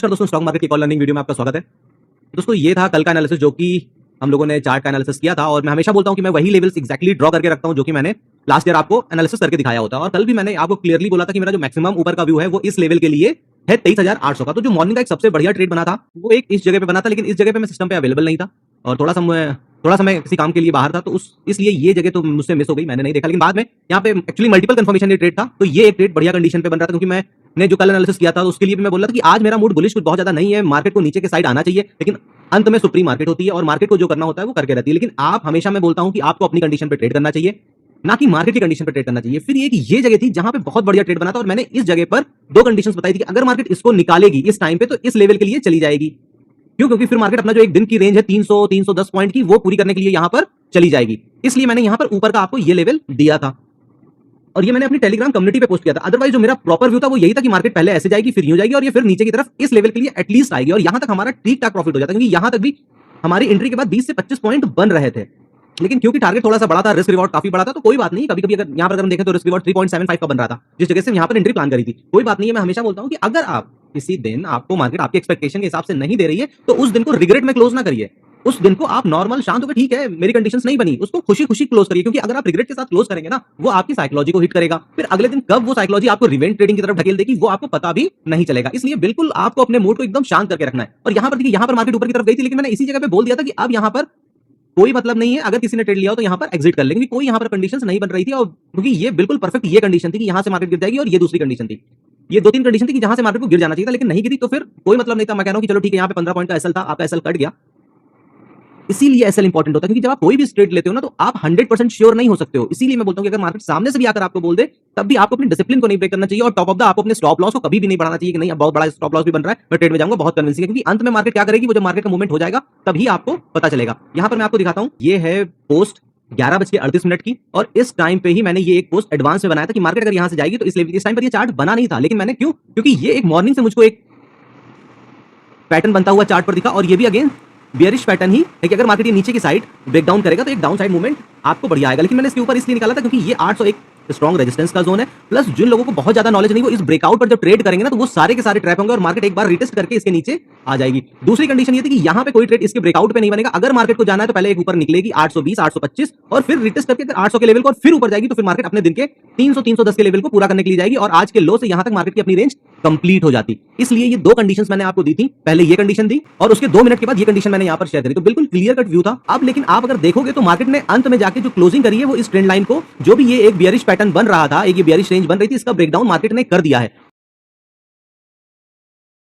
नमस्कार दोस्तों, stock market की कॉल लर्निंग वीडियो में आपका स्वागत है। दोस्तों ये था कल का एनालिसिस जो कि हम लोगों ने चार्ट का एनालिसिस किया था और मैं हमेशा बोलता हूं कि मैं वही लेवल्स एग्जैक्टली ड्रॉ करके रखता हूं जो कि मैंने लास्ट ईयर आपको एनालिसिस करके दिखाया होता है। और कल भी मैंने आपको क्लियरली बोला था कि मेरा जो मैक्सिमम ऊपर का व्यू है वो इस लेवल के लिए है 23,800 का। तो जो मॉर्निंग का एक सबसे बढ़िया ट्रेड बना था वो एक इस जगह पे बना था, लेकिन इस जगह पे मैं सिस्टम पे अवेलेबल नहीं था और थोड़ा सा मैं किसी काम के लिए बाहर था, तो इसलिए ये जगह तो मुझसे मिस हो गई, मैंने नहीं देखा। लेकिन बाद में यहाँ पे एक्चुअली मल्टीपल कंफर्मेशन ये ट्रेड था, तो ये एक ट्रेड बढ़िया कंडीशन पे बन रहा था क्योंकि मैंने जो कल एनालिसिस किया था तो उसके लिए भी मैं बोल रहा था कि आज मेरा मूड बुलिश कुछ बहुत ज्यादा नहीं है, मार्केट को नीचे के साइड आना चाहिए, लेकिन अंत में सुप्रीम मार्केट होती है और मार्केट को जो करना होता है वो करके रहती है। लेकिन आप हमेशा मैं बोलता हूं कि आपको अपनी कंडीशन पे ट्रेड करना चाहिए, ना कि मार्केट की कंडीशन पे ट्रेड करना चाहिए। फिर ये जगह थी जहां पे बहुत बढ़िया ट्रेड बना था और मैंने इस जगह पर दो कंडीशंस बताई थी कि अगर मार्केट इसको निकालेगी इस टाइम पे तो इस लेवल के लिए चली जाएगी। क्यों? क्योंकि फिर मार्केट अपना जो एक दिन की रेंज है 300-310 पॉइंट की वो पूरी करने के लिए यहां पर चली जाएगी। इसलिए मैंने यहां पर ऊपर का आपको ये लेवल दिया था और ये मैंने अपनी टेलीग्राम कम्युनिटी पे पोस्ट किया था। अदरवाइज जो मेरा प्रॉपर व्यू था वो यही था कि मार्केट पहले ऐसे जाएगी, फिर यूं जाएगी और ये फिर नीचे की तरफ इस लेवल के लिए एटलीस्ट आएगी और यहां तक हमारा ठीक ठाक प्रॉफिट हो जाता है, क्योंकि यहां तक भी हमारी एंट्री के बाद 20 से 25 पॉइंट बन रहे थे। लेकिन क्योंकि टारगेट थोड़ा सा बड़ा था, रिस्क रिवॉर्ड काफी बड़ा था, तो कोई बात नहीं। कभी-कभी अगर यहां पर हम देखें तो रिस्क रिवॉर्ड 3.75 का बन रहा था, जिस जगह से यहां पर एंट्री प्लान करी थी। कोई बात नहीं है, मैं हमेशा बोलता हूं कि अगर आप किसी दिन आपको मार्केट आपके एक्सपेक्टेशन के हिसाब से नहीं दे रही है तो उस दिन को रिग्रेट में क्लोज ना करिए। उस दिन को आप नॉर्मल शांत होकर ठीक है मेरी कंडीशंस नहीं बनी, उसको खुशी-खुशी क्लोज करिए, क्योंकि अगर आप रिग्रेट के साथ क्लोज करेंगे ना वो आपकी साइकोलॉजी को हिट करेगा। फिर अगले दिन कब वो साइकोलॉजी आपको रिवेंज ट्रेडिंग की तरफ ढकेल देगी वो आपको पता भी नहीं चलेगा। इसलिए बिल्कुल आपको अपने मूड को एकदम शांत करके रखना है। और यहां पर देखिए, यहां पर मार्केट ऊपर की तरफ गई थी, लेकिन मैंने इसी जगह पे बोल दिया था कि अब यहां पर कोई मतलब नहीं है, अगर किसी ने ट्रेड लिया हो तो यहां पर एग्जिट कर लेंगे। कोई यहां पर कंडीशंस नहीं बन रही थी और क्योंकि ये बिल्कुल परफेक्ट ये कंडीशन थी कि यहां से मार्केट गिर जाएगी और ये दूसरी कंडीशन थी। ये दो तीन कंडीशन थी कि जहां से मार्केट को गिर जाना चाहिए था, लेकिन नहीं गिरी तो फिर कोई मतलब नहीं था। मैं कह रहा हूं कि चलो ठीक है, यहां पे 15 पॉइंट का एसएल था, आपका एसएल कट गया। इसीलिए एसएल इंपॉर्टेंट होता है, क्योंकि जब आप कोई भी ट्रेड लेते हो ना तो आप 100% श्योर नहीं हो सकते हो। इसीलिए मैं बोलता हूं कि अगर मार्केट सामने से भी आकर आपको बोल दे तब भी आपको अपने डिसिप्लिन को नहीं ब्रेक करना चाहिए और टॉप ऑफ द आपको अपने स्टॉप लॉस को कभी भी नहीं बढ़ाना चाहिए कि नहीं अब बहुत बड़ा स्टॉप लॉस भी बन रहा है, मैं ट्रेड में जाऊंगा, बहुत कन्विंसिंग है। क्योंकि अंत में मार्केट क्या करेगी, वो जब मार्केट का मूवमेंट हो जाएगा तभी आपको पता चलेगा। यहां पर मैं आपको दिखाता हूं, ये है पोस्ट 11:38 की और इस टाइम पे ही मैंने ये एक पोस्ट एडवांस में बनाया था कि मार्केट अगर यहां से जाएगी तो इस लेवल, इस टाइम पर ये चार्ट बना नहीं था, लेकिन मैंने क्यों, क्योंकि ये एक मॉर्निंग से मुझको एक पैटर्न बनता हुआ चार्ट पर दिखा और ये भी अगेन बियरिश पैटर्न ही है कि अगर मार्केट ये नीचे की साइड ब्रेक डाउन करेगा तो एक डाउन साइड मूवमेंट आपको बढ़िया आएगा। लेकिन मैंने इसके ऊपर इसलिए निकाला था क्योंकि ये 801 स्ट्रॉन्ग रेजिस्टेंस का जोन है, प्लस जिन लोगों को बहुत ज्यादा नॉलेज नहीं वो इस ब्रेकआउट पर जब ट्रेड करेंगे ना तो वो सारे के सारे ट्रैप होंगे और मार्केट एक बार रिटेस्ट करके इसके नीचे आ जाएगी। दूसरी कंडीशन ये थी कि यहां पे कोई ट्रेड इसके ब्रेकआउट पे नहीं बनेगा। अगर मार्केट को जाना है तो पहले एक ऊपर निकलेगी 820 825 और फिर रिटेस्ट करके अगर 800 के लेवल को और फिर ऊपर जाएगी तो फिर मार्केट अपने दिन के 300 310 के लेवल को पूरा करने के लिए जाएगी और आज के लो से यहां तक मार्केट की अपनी रेंज कंप्लीट हो जाती। इसलिए ये दो कंडीशंस मैंने आपको दी थी, पहले ये कंडीशन दी और उसके 2 मिनट के बाद ये कंडीशन मैंने यहां पर शेयर करी। तो बिल्कुल क्लियर कट व्यू था। अब लेकिन आप अगर देखोगे तो मार्केट ने अंत में जाके जो क्लोजिंग करी है वो इस ट्रेंड लाइन को, जो भी ये एक बियरिश पैटर्न बन रहा था, एक ये बियरिश रेंज बन रही थी, इसका ब्रेकडाउन मार्केट ने कर दिया है